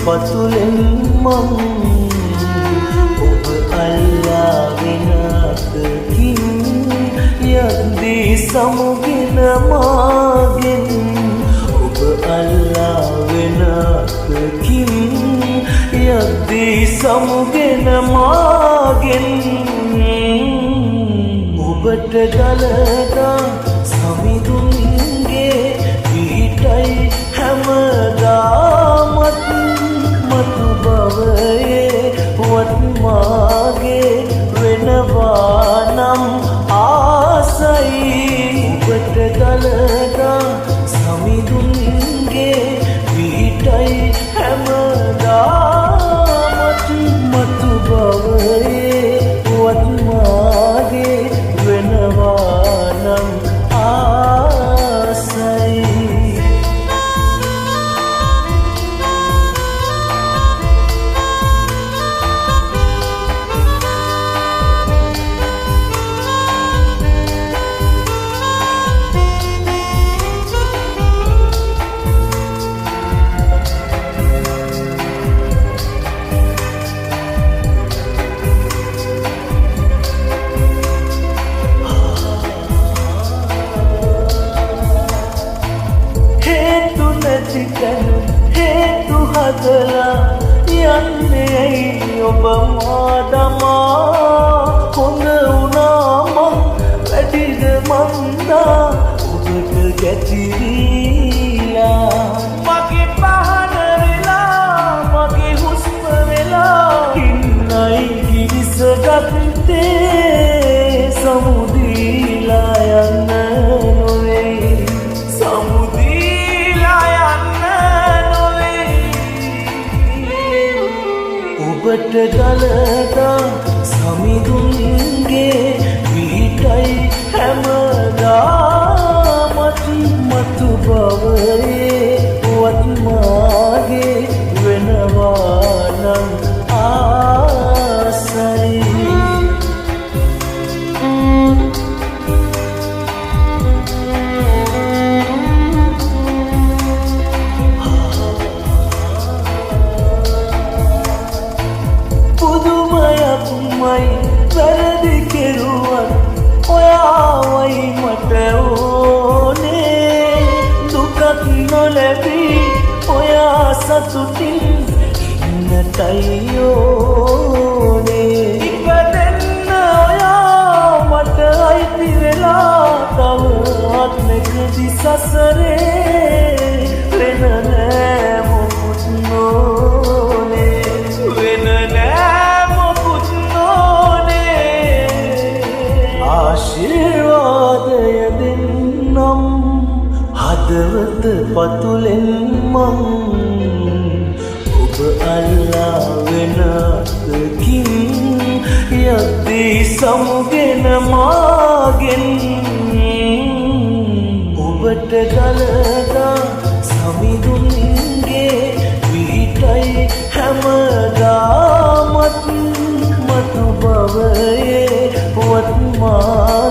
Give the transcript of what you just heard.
පතුලෙන් මං ඔබ අල්ලාගෙන අතකින් යද්දී සමුගෙන මාගෙන් ඔබ අල්ලාගෙන අතකින් යද්දී සමුගෙන මාගෙන් ඔබට ගලදා සමිඳුන්ගේ පිහිටයි හැමදාමත් මතු බවයේ වත්මාගේ වෙනවා නම් ආසයි ඔබට ගලදා සමිඳුන්ගේ පිහිටයි හැමදාමත් මතු බවයේ වත්මාගේ වෙනවා නම් ආසයි හේතු හදලා යන්නේ ඇයි ඔබ මාදමා හොඳ වුණා මං වැඩිද මන්දා ඔබට ගැතිරීලා මගේ පහන වෙලා මගේ හුස්ම වෙලා ඉන්නයි ගිවිසගත්තේ සමුදීලා යන්න නොවේ ඔබට ගලදා සමිඳුන්ගේ පිහිටයි හැමදාමත් මතු බවයේ වත්මාගේ වෙනවා නම් ආසයි වැරදි කෙරුවත් ඔයාවයි මට ඕනේ දුකක් නොලැබී ඔයා සතුටින් ඉන්නටයි ඕනේ ඉපදෙන්න ඔයා මට අයිති වෙලා තව ආත්මෙකදී සසරේ වෙන නෑ මොකුත් නෝනේ වෙන නෑ ආශිර්වාදය දෙන්නම් හදවත පතුලෙන් මං ඔබ අල්ලාගෙන අතකින් යද්දී සමුගෙන මාගෙන් ඔබට ගලදා සමිඳුන්ගේ පිහිටයි හැමදාමත් මතු බවයේ වත්මා